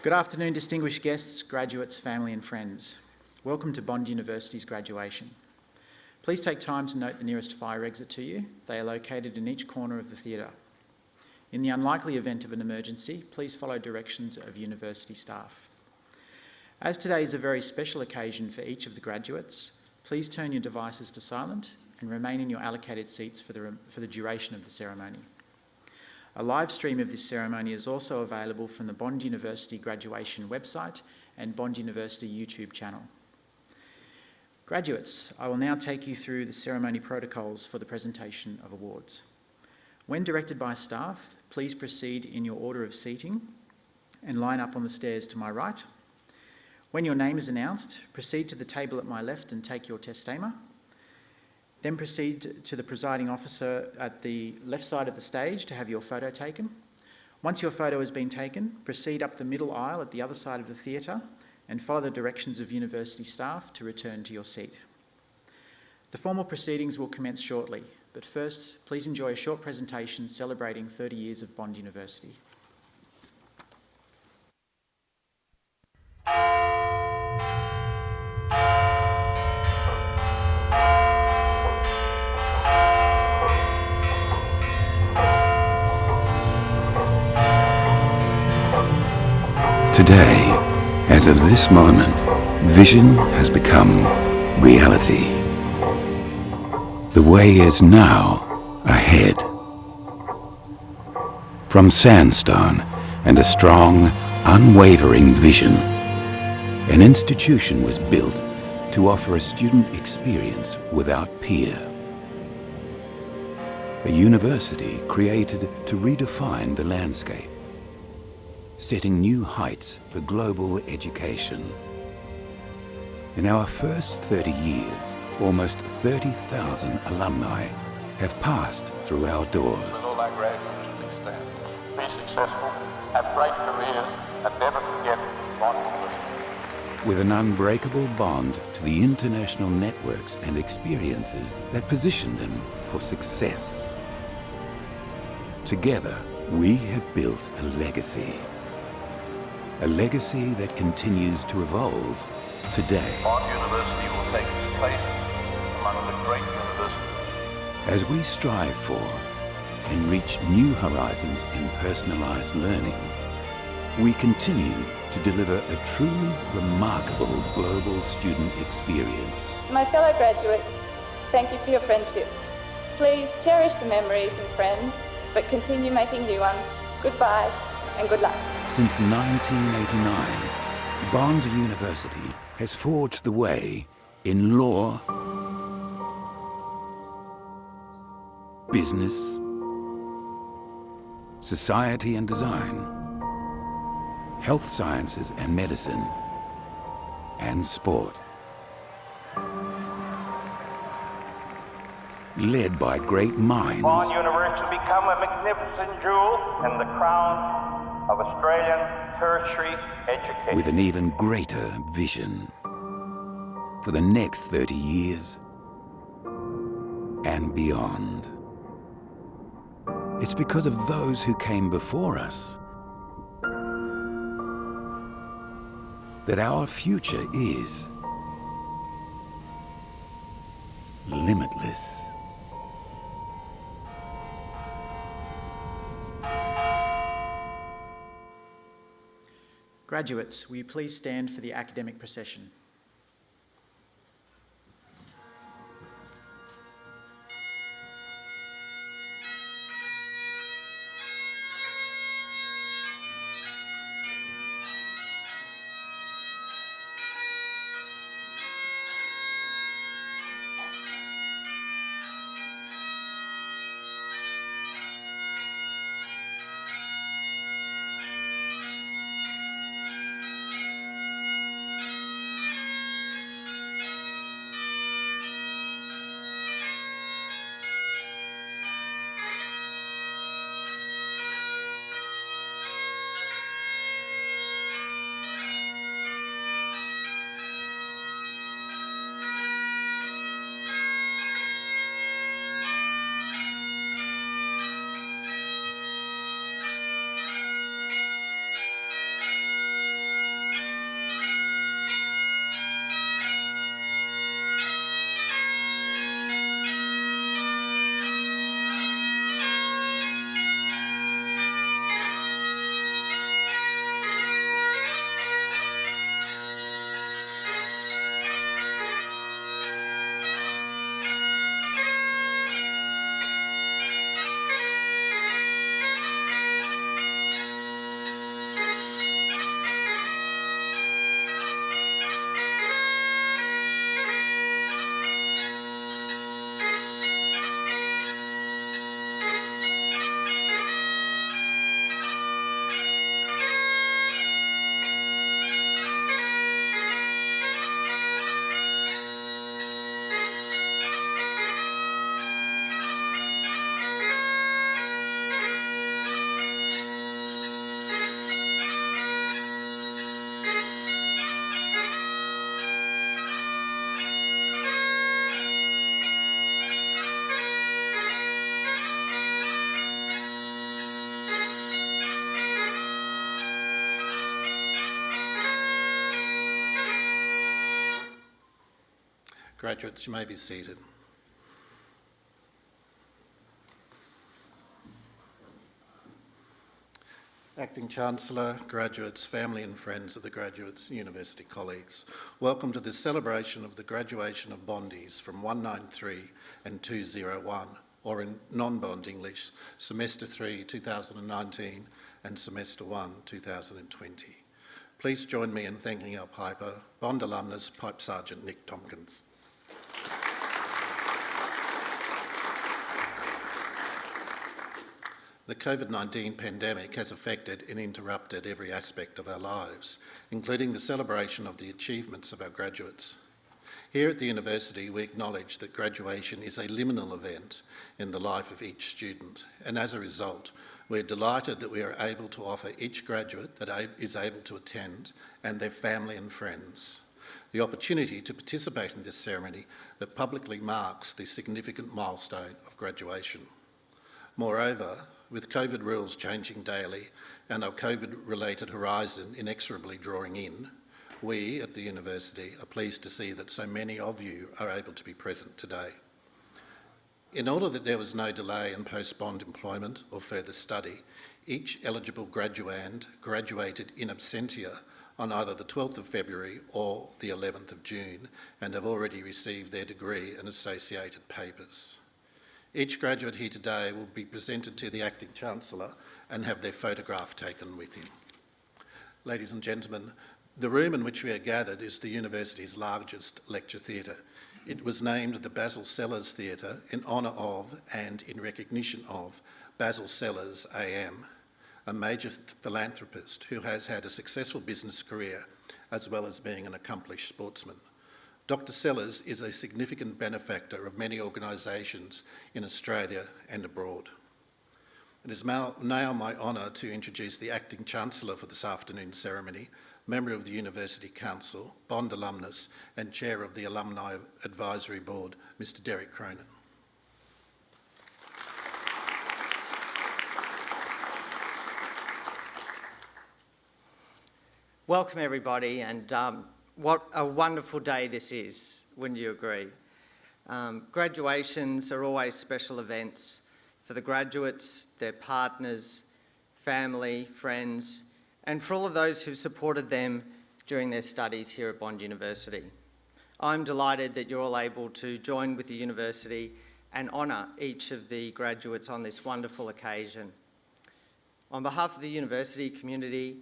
Good afternoon, distinguished guests, graduates, family and friends. Welcome to Bond University's graduation. Please take time to note the nearest fire exit to you. They are located in each corner of the theatre. In the unlikely event of an emergency, please follow directions of university staff. As today is a very special occasion for each of the graduates, please turn your devices to silent and remain in your allocated seats for the duration of the ceremony. A live stream of this ceremony is also available from the Bond University graduation website and Bond University YouTube channel. Graduates, I will now take you through the ceremony protocols for the presentation of awards. When directed by staff, please proceed in your order of seating and line up on the stairs to my right. When your name is announced, proceed to the table at my left and take your testama. Then proceed to the presiding officer at the left side of the stage to have your photo taken. Once your photo has been taken, proceed up the middle aisle at the other side of the theatre and follow the directions of university staff to return to your seat. The formal proceedings will commence shortly, but first, please enjoy a short presentation celebrating 30 years of Bond University. Today, as of this moment, vision has become reality. The way is now ahead. From sandstone and a strong, unwavering vision, an institution was built to offer a student experience without peer. A university created to redefine the landscape, setting new heights for global education. In our first 30 years, almost 30,000 alumni have passed through our doors. All our graduates to extend. Be successful, have great careers, and never forget Bond University. With an unbreakable bond to the international networks and experiences that position them for success. Together, we have built a legacy. A legacy that continues to evolve today. Bond University will take its place among the great universities. As we strive for and reach new horizons in personalized learning, we continue to deliver a truly remarkable global student experience. To my fellow graduates, thank you for your friendship. Please cherish the memories and friends, but continue making new ones. Goodbye and good luck. Since 1989, Bond University has forged the way in law, business, society and design, health sciences and medicine, and sport. Led by great minds. Bond University will become a magnificent jewel in the crown of Australian tertiary education. With an even greater vision for the next 30 years and beyond. It's because of those who came before us that our future is limitless. Graduates, will you please stand for the academic procession? Graduates, you may be seated. Acting Chancellor, graduates, family and friends of the graduates, university colleagues, welcome to this celebration of the graduation of Bondies from 193 and 201, or in non-bond English, Semester 3, 2019 and Semester 1, 2020. Please join me in thanking our Piper, Bond alumnus, Pipe Sergeant Nick Tompkins. The COVID-19 pandemic has affected and interrupted every aspect of our lives, including the celebration of the achievements of our graduates. Here at the university, we acknowledge that graduation is a liminal event in the life of each student, and as a result, we're delighted that we are able to offer each graduate that is able to attend and their family and friends the opportunity to participate in this ceremony that publicly marks the significant milestone of graduation. Moreover, with COVID rules changing daily and our COVID-related horizon inexorably drawing in, we at the university are pleased to see that so many of you are able to be present today. In order that there was no delay in post-bond employment or further study, each eligible graduand graduated in absentia on either the 12th of February or the 11th of June and have already received their degree and associated papers. Each graduate here today will be presented to the Acting Chancellor and have their photograph taken with him. Ladies and gentlemen, the room in which we are gathered is the university's largest lecture theatre. It was named the Basil Sellers Theatre in honour of and in recognition of Basil Sellers AM, a major philanthropist who has had a successful business career as well as being an accomplished sportsman. Dr. Sellers is a significant benefactor of many organisations in Australia and abroad. It is now my honour to introduce the Acting Chancellor for this afternoon's ceremony, member of the University Council, Bond alumnus and Chair of the Alumni Advisory Board, Mr. Derek Cronin. Welcome everybody, and what a wonderful day this is, wouldn't you agree? Graduations are always special events for the graduates, their partners, family, friends, and for all of those who've supported them during their studies here at Bond University. I'm delighted that you're all able to join with the university and honour each of the graduates on this wonderful occasion. On behalf of the university community,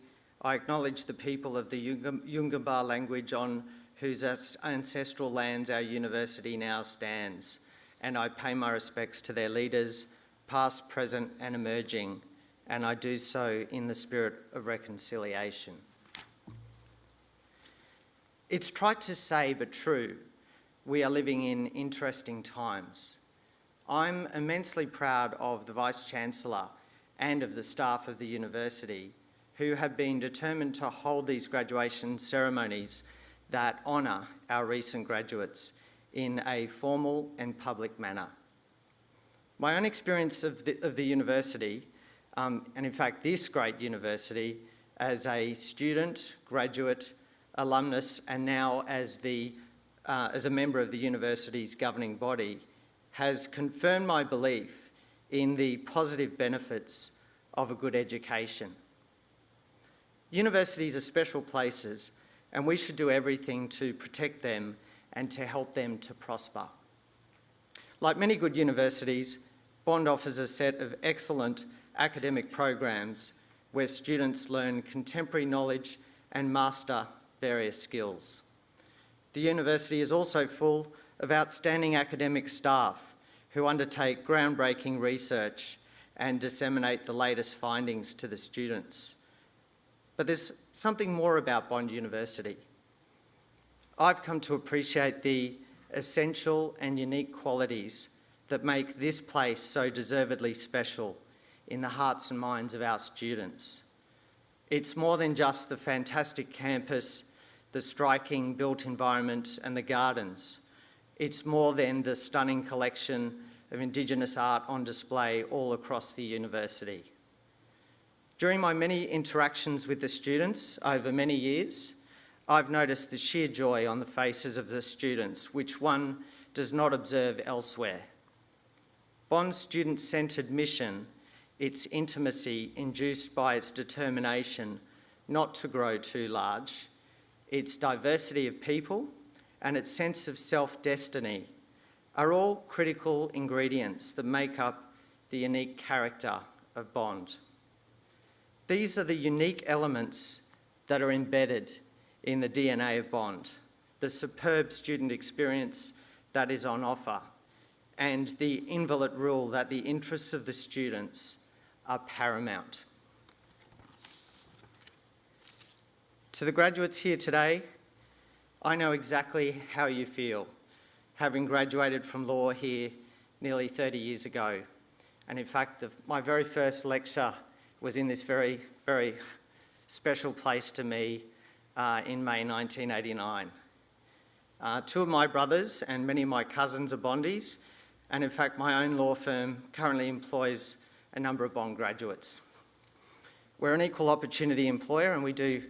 I acknowledge the people of the Yungambar language on whose ancestral lands our university now stands, and I pay my respects to their leaders, past, present and emerging, and I do so in the spirit of reconciliation. It's trite to say, but true, we are living in interesting times. I'm immensely proud of the Vice-Chancellor and of the staff of the university who have been determined to hold these graduation ceremonies that honour our recent graduates in a formal and public manner. My own experience of the university, and in fact this great university, as a student, graduate, alumnus, and now as a member of the university's governing body, has confirmed my belief in the positive benefits of a good education. Universities are special places, and we should do everything to protect them and to help them to prosper. Like many good universities, Bond offers a set of excellent academic programs where students learn contemporary knowledge and master various skills. The university is also full of outstanding academic staff who undertake groundbreaking research and disseminate the latest findings to the students. But there's something more about Bond University. I've come to appreciate the essential and unique qualities that make this place so deservedly special in the hearts and minds of our students. It's more than just the fantastic campus, the striking built environment and the gardens. It's more than the stunning collection of Indigenous art on display all across the university. During my many interactions with the students over many years, I've noticed the sheer joy on the faces of the students, which one does not observe elsewhere. Bond's student-centred mission, its intimacy induced by its determination not to grow too large, its diversity of people, and its sense of self-destiny are all critical ingredients that make up the unique character of Bond. These are the unique elements that are embedded in the DNA of Bond, the superb student experience that is on offer, and the inviolate rule that the interests of the students are paramount. To the graduates here today, I know exactly how you feel, having graduated from law here nearly 30 years ago. And in fact, my very first lecture was in this very, very special place to me in May 1989. Two of my brothers and many of my cousins are Bondies, and in fact, my own law firm currently employs a number of Bond graduates. We're an equal opportunity employer, and we do,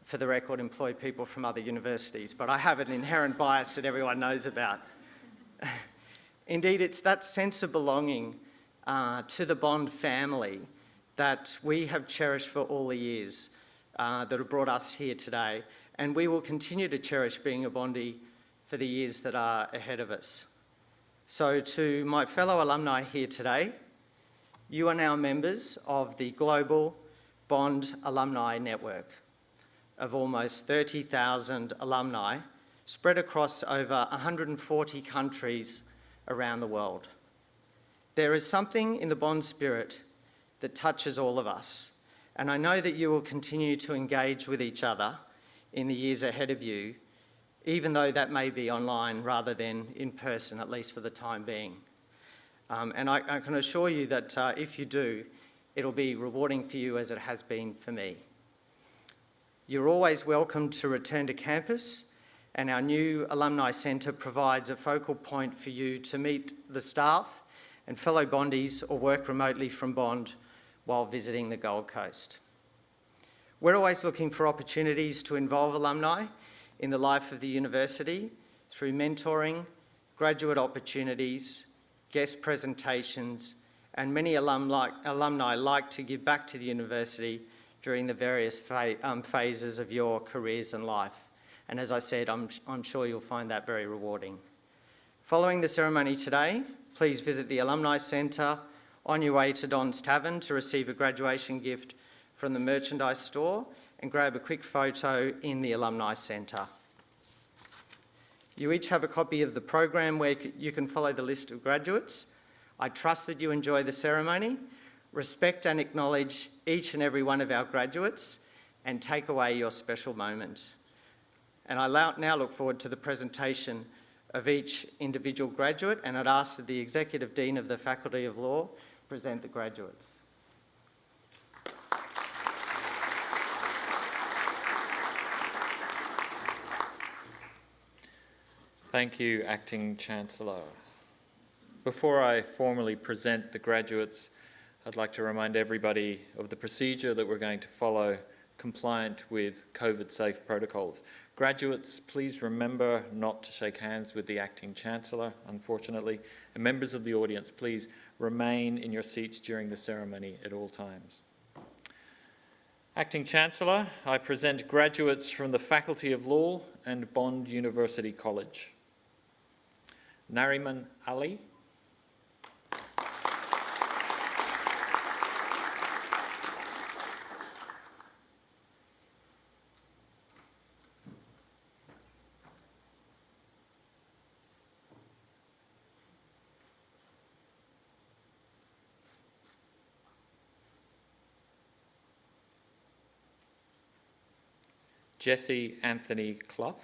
for the record, employ people from other universities, but I have an inherent bias that everyone knows about. Indeed, it's that sense of belonging to the Bond family that we have cherished for all the years that have brought us here today, and we will continue to cherish being a Bondie for the years that are ahead of us. So to my fellow alumni here today, you are now members of the global Bond alumni network of almost 30,000 alumni spread across over 140 countries around the world. There is something in the Bond spirit that touches all of us, and I know that you will continue to engage with each other in the years ahead of you, even though that may be online rather than in person, at least for the time being. And I can assure you that if you do, it'll be rewarding for you as it has been for me. You're always welcome to return to campus, and our new Alumni Centre provides a focal point for you to meet the staff and fellow Bondies or work remotely from Bond while visiting the Gold Coast. We're always looking for opportunities to involve alumni in the life of the university through mentoring, graduate opportunities, guest presentations, and many alumni like to give back to the university during the various phases of your careers and life. And as I said, I'm sure you'll find that very rewarding. Following the ceremony today, please visit the Alumni Centre on your way to Don's Tavern to receive a graduation gift from the merchandise store and grab a quick photo in the Alumni Centre. You each have a copy of the program where you can follow the list of graduates. I trust that you enjoy the ceremony, respect and acknowledge each and every one of our graduates, and take away your special moment. And I now look forward to the presentation of each individual graduate, and I'd ask that the Executive Dean of the Faculty of Law present the graduates. Thank you, Acting Chancellor. Before I formally present the graduates, I'd like to remind everybody of the procedure that we're going to follow, compliant with COVID-safe protocols. Graduates, please remember not to shake hands with the Acting Chancellor, unfortunately, and members of the audience, please remain in your seats during the ceremony at all times. Acting Chancellor, I present graduates from the Faculty of Law and Bond University College. Nariman Ali. Jesse Anthony Clough.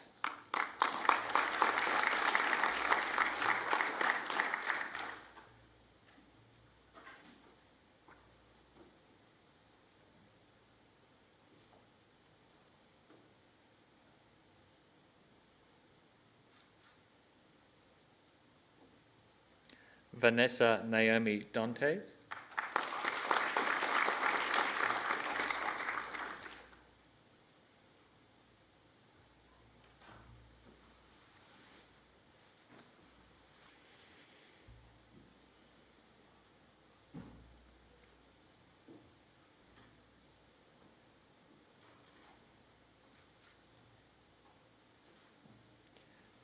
Vanessa Naomi Dantes.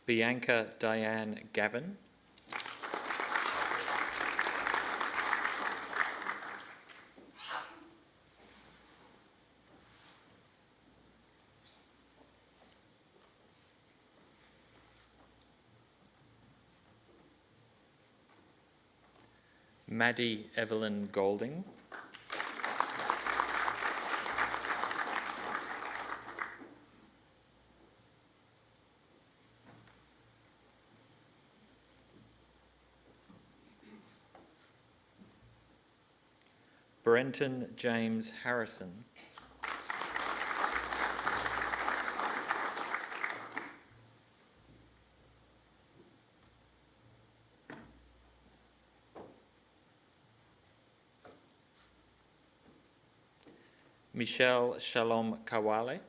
Bianca Diane Gavin. Maddie Evelyn Golding. Brenton James Harrison. Michelle Shalom Kawale.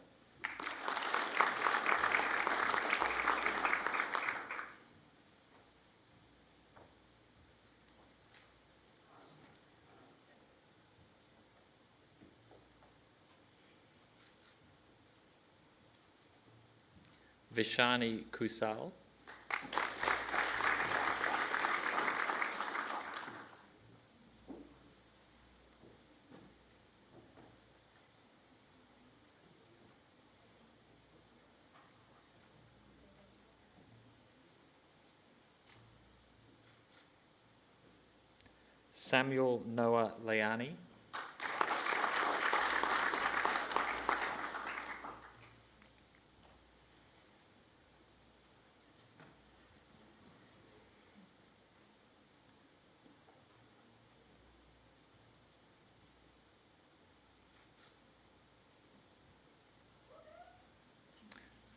Vishani Kusal. Samuel Noah Leani.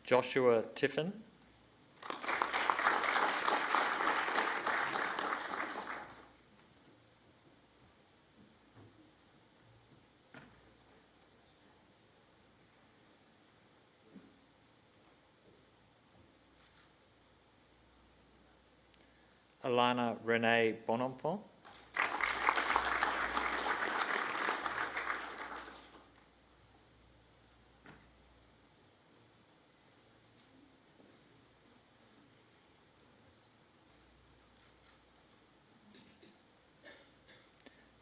Joshua Tiffin. Alana Renee Bonenfant.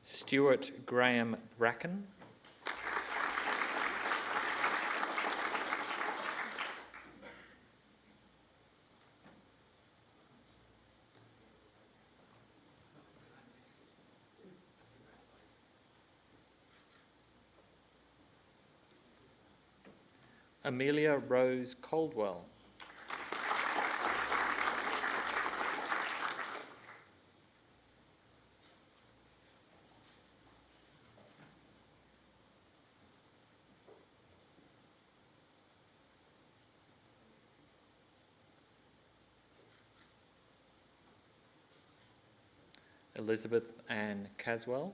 Stuart Graham Bracken. Amelia Rose Caldwell. Elizabeth Ann Caswell.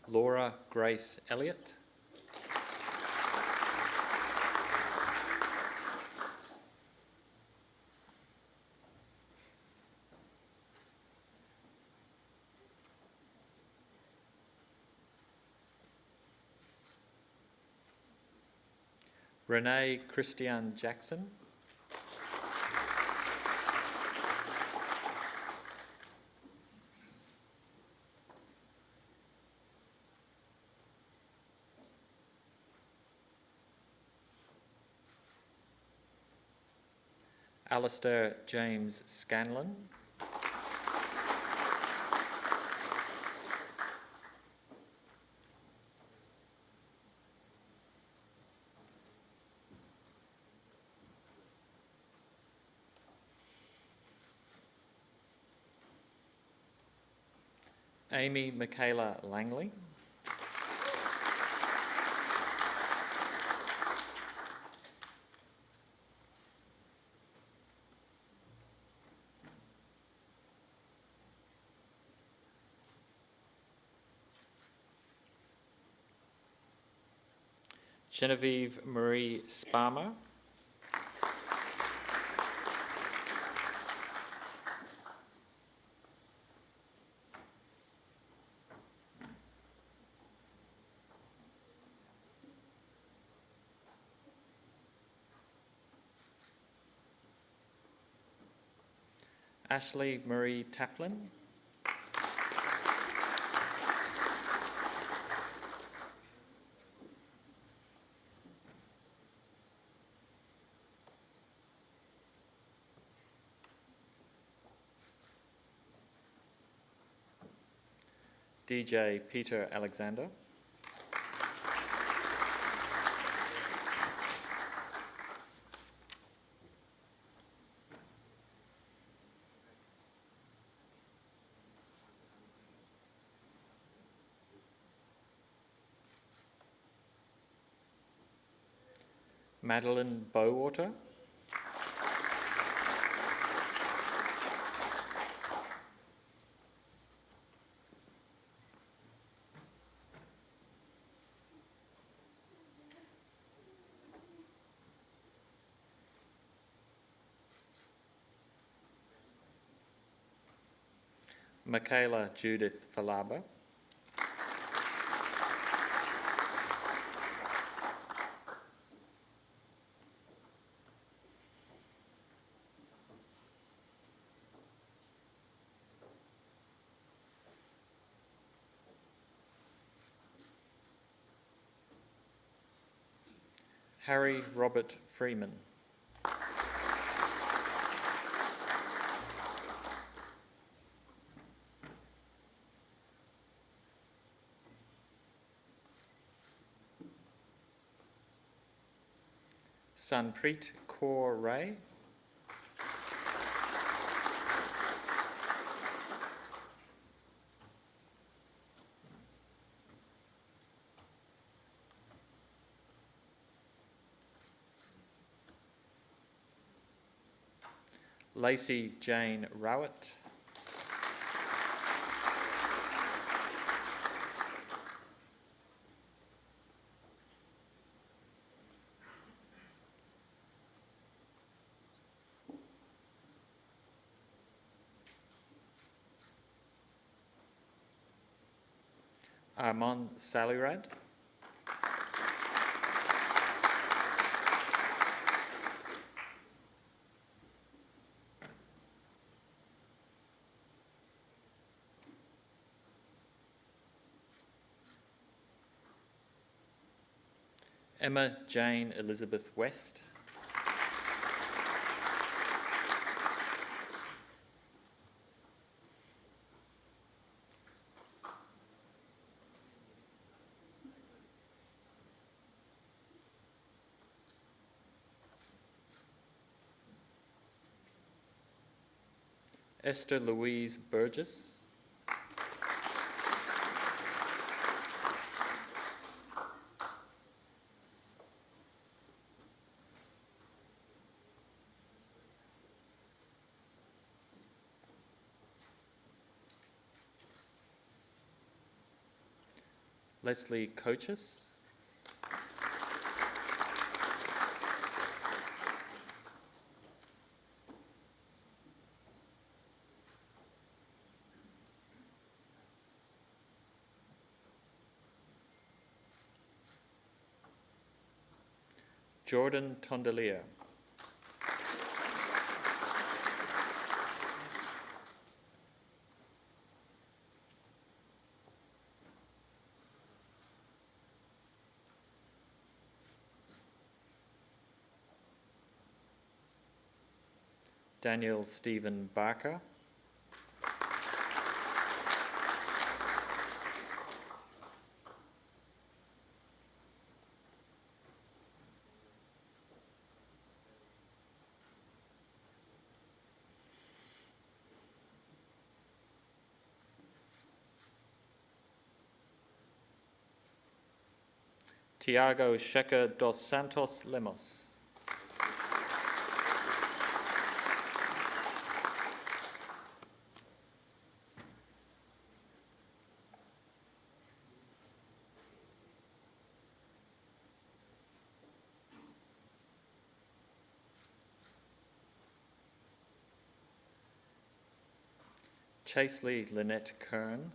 Laura Grace Elliott. Renee Christian Jackson. Alistair James Scanlon. Amy Michaela Langley. Genevieve Marie Sparmer. Ashley Marie Taplin. DJ Peter Alexander. Madeline Bowater. Michaela Judith Falaba. Harry Robert Freeman. Sanpreet Kaur Ray. Lacey Jane Rowett. Armand Salirad. Emma Jane Elizabeth West. Esther Louise Burgess. Leslie Coaches. Jordan Tondelier. Daniel Stephen Barker. Tiago Checa dos Santos Lemos. Chaseley Lynette Kern.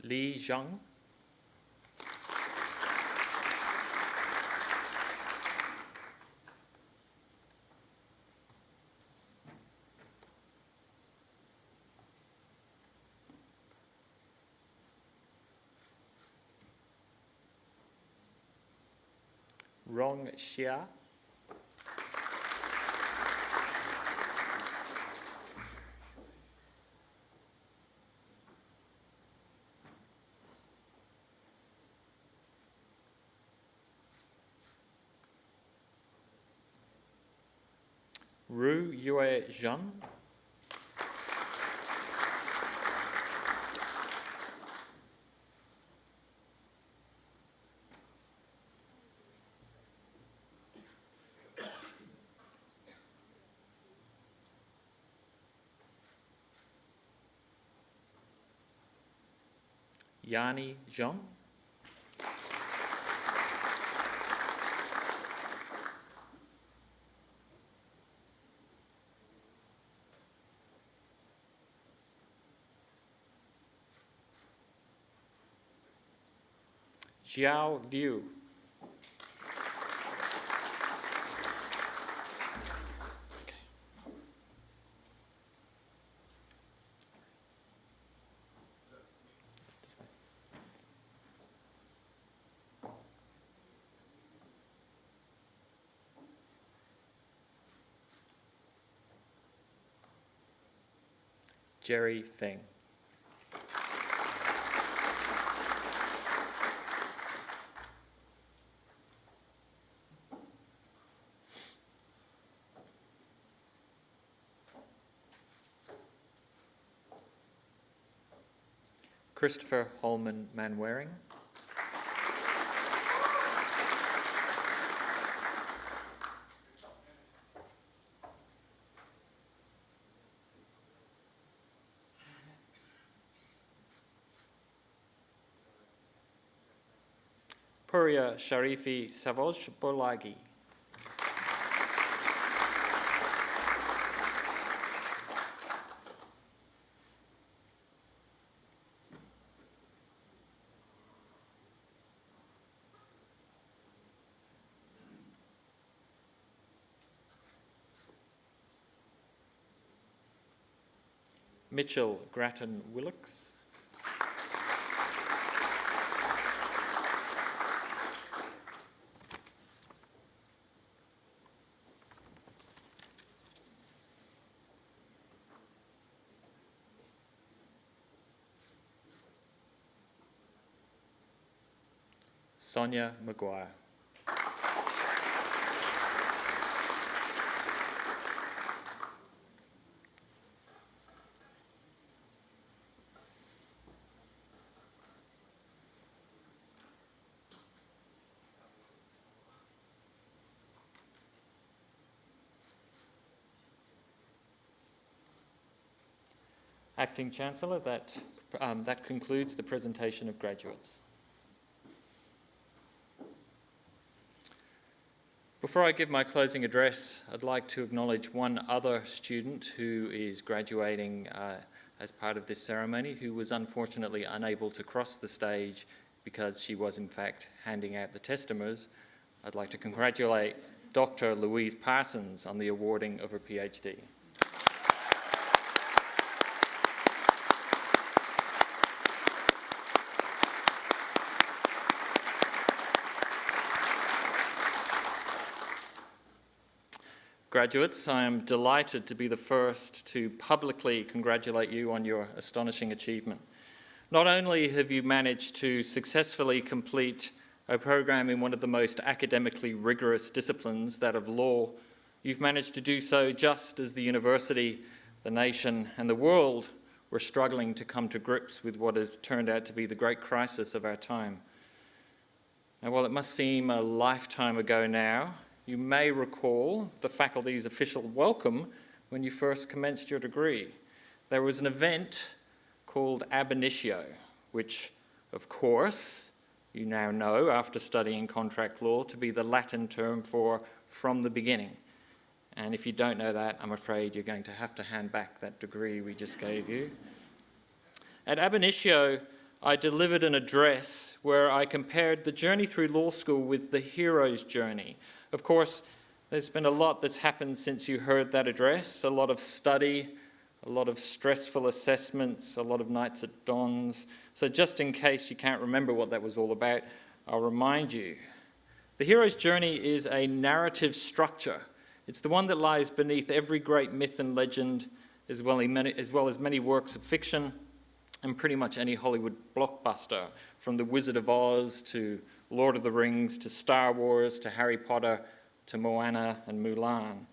Li Zhang. Rong Xia. Ru Yue Zhan. Yani Zhang. Xiao Liu. Jerry Feng. Christopher Holman Manwaring. Puria Sharifi Savoj Bolagi. Mitchell Grattan Willocks. Sonia Maguire. Acting Chancellor, that concludes the presentation of graduates. Before I give my closing address, I'd like to acknowledge one other student who is graduating as part of this ceremony, who was unfortunately unable to cross the stage because she was in fact handing out the testamers. I'd like to congratulate Dr. Louise Parsons on the awarding of her PhD. Graduates, I am delighted to be the first to publicly congratulate you on your astonishing achievement. Not only have you managed to successfully complete a program in one of the most academically rigorous disciplines, that of law, you've managed to do so just as the university, the nation, and the world were struggling to come to grips with what has turned out to be the great crisis of our time. Now, while it must seem a lifetime ago now, you may recall the faculty's official welcome when you first commenced your degree. There was an event called ab initio, which, of course, you now know after studying contract law to be the Latin term for from the beginning. And if you don't know that, I'm afraid you're going to have to hand back that degree we just gave you. At ab initio, I delivered an address where I compared the journey through law school with the hero's journey. Of course, there's been a lot that's happened since you heard that address, a lot of study, a lot of stressful assessments, a lot of nights at Don's. So just in case you can't remember what that was all about, I'll remind you. The hero's journey is a narrative structure. It's the one that lies beneath every great myth and legend, as well as many works of fiction, and pretty much any Hollywood blockbuster, from The Wizard of Oz to Lord of the Rings to Star Wars to Harry Potter to Moana and Mulan.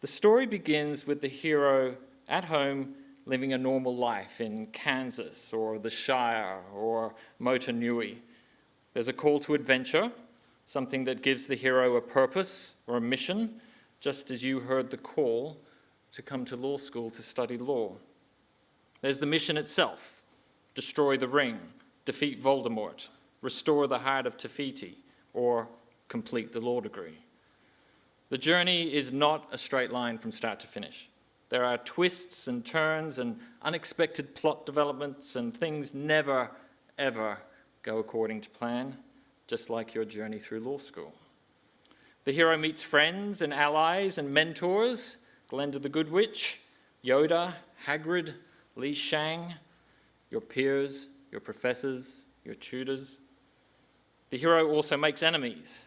The story begins with the hero at home living a normal life in Kansas or the Shire or Motunui. There's a call to adventure, something that gives the hero a purpose or a mission, just as you heard the call to come to law school to study law. There's the mission itself: destroy the ring, defeat Voldemort, restore the heart of Te Fiti, or complete the law degree. The journey is not a straight line from start to finish. There are twists and turns and unexpected plot developments, and things never, ever go according to plan, just like your journey through law school. The hero meets friends and allies and mentors: Glenda the Good Witch, Yoda, Hagrid, Li Shang, your peers, your professors, your tutors. The hero also makes enemies.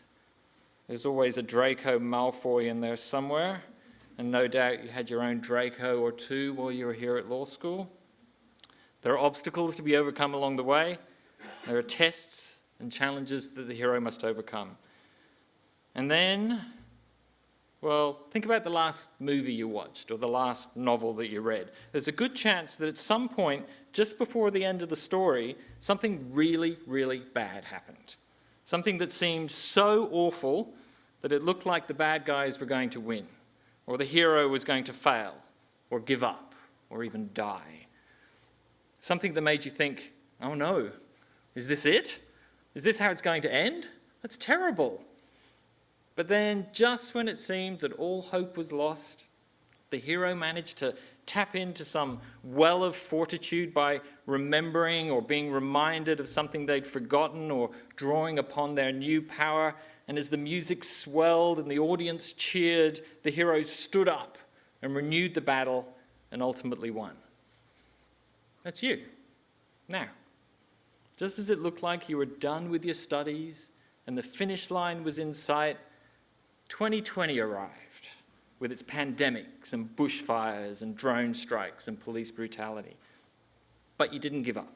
There's always a Draco Malfoy in there somewhere, and no doubt you had your own Draco or two while you were here at law school. There are obstacles to be overcome along the way. There are tests and challenges that the hero must overcome. And then, well, think about the last movie you watched or the last novel that you read. There's a good chance that at some point, just before the end of the story, something really, really bad happened. Something that seemed so awful that it looked like the bad guys were going to win, or the hero was going to fail, or give up, or even die. Something that made you think, oh no, is this it? Is this how it's going to end? That's terrible. But then, just when it seemed that all hope was lost, the hero managed to tap into some well of fortitude by remembering or being reminded of something they'd forgotten, or drawing upon their new power. And as the music swelled and the audience cheered, the hero stood up and renewed the battle and ultimately won. That's you. Now, just as it looked like you were done with your studies and the finish line was in sight, 2020 arrived with its pandemics and bushfires and drone strikes and police brutality. But you didn't give up.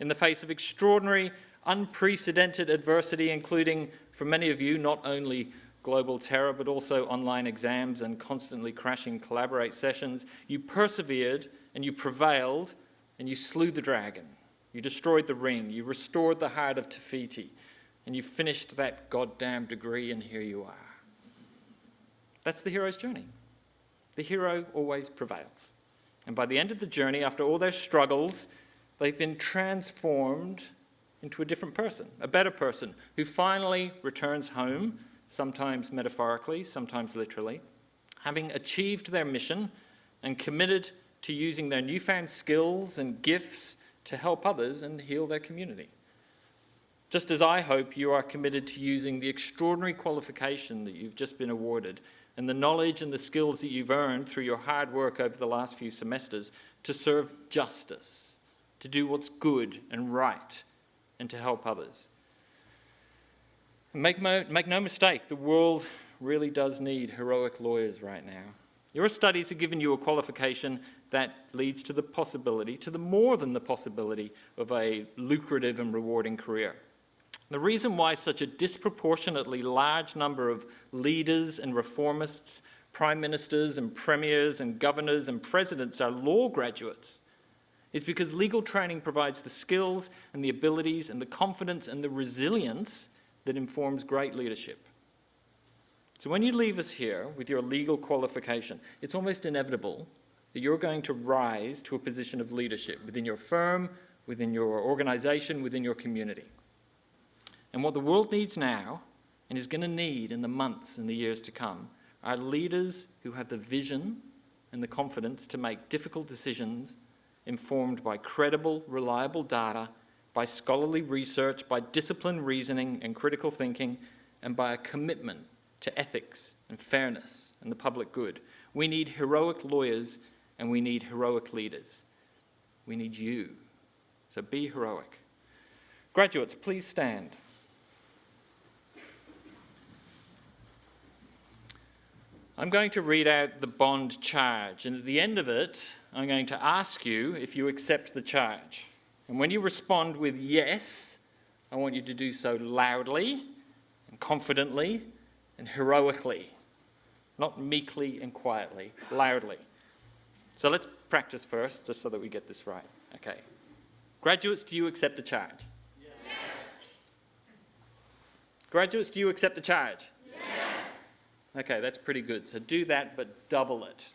In the face of extraordinary, unprecedented adversity, including, for many of you, not only global terror, but also online exams and constantly crashing Collaborate sessions, you persevered and you prevailed and you slew the dragon. You destroyed the ring, you restored the heart of Te Fiti, and you finished that goddamn degree, and here you are. That's the hero's journey. The hero always prevails. And by the end of the journey, after all their struggles, they've been transformed into a different person, a better person, who finally returns home, sometimes metaphorically, sometimes literally, having achieved their mission and committed to using their newfound skills and gifts to help others and heal their community. Just as I hope you are committed to using the extraordinary qualification that you've just been awarded and the knowledge and the skills that you've earned through your hard work over the last few semesters to serve justice, to do what's good and right, and to help others. Make no mistake, the world really does need heroic lawyers right now. Your studies have given you a qualification that leads to the possibility, to the more than the possibility, of a lucrative and rewarding career. The reason why such a disproportionately large number of leaders and reformists, prime ministers and premiers and governors and presidents are law graduates is because legal training provides the skills and the abilities and the confidence and the resilience that informs great leadership. So when you leave us here with your legal qualification, it's almost inevitable that you're going to rise to a position of leadership within your firm, within your organisation, within your community. And what the world needs now, and is going to need in the months and the years to come, are leaders who have the vision and the confidence to make difficult decisions informed by credible, reliable data by scholarly research, by disciplined reasoning and critical thinking, and by a commitment to ethics and fairness and the public good. We need heroic lawyers and we need heroic leaders. We need you. So be heroic. Graduates, please stand. I'm going to read out the bond charge, and at the end of it, I'm going to ask you if you accept the charge. And when you respond with yes, I want you to do so loudly and confidently and heroically, not meekly and quietly, loudly. So let's practice first, just so that we get this right. Okay. Graduates, do you accept the charge? Yes. Graduates, do you accept the charge? Yes. Okay, that's pretty good. So do that, but double it.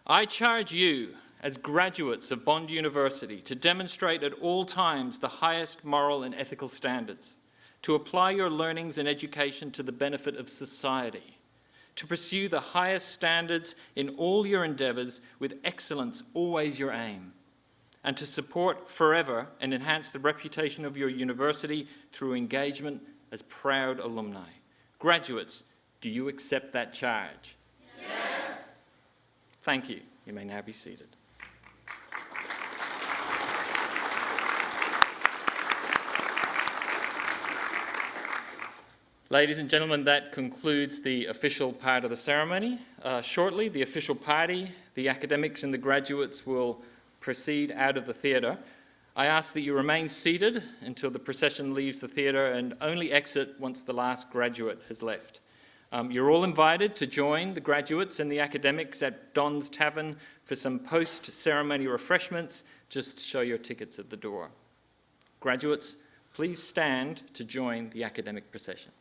I charge you, as graduates of Bond University, to demonstrate at all times the highest moral and ethical standards, to apply your learnings and education to the benefit of society, to pursue the highest standards in all your endeavours with excellence always your aim, and to support forever and enhance the reputation of your university through engagement as proud alumni. Graduates, do you accept that charge? Yes. Thank you. You may now be seated. Ladies and gentlemen, that concludes the official part of the ceremony. Shortly, the official party, the academics and the graduates will proceed out of the theatre. I ask that you remain seated until the procession leaves the theatre and only exit once the last graduate has left. You're all invited to join the graduates and the academics at Don's Tavern for some post-ceremony refreshments. Just show your tickets at the door. Graduates, please stand to join the academic procession.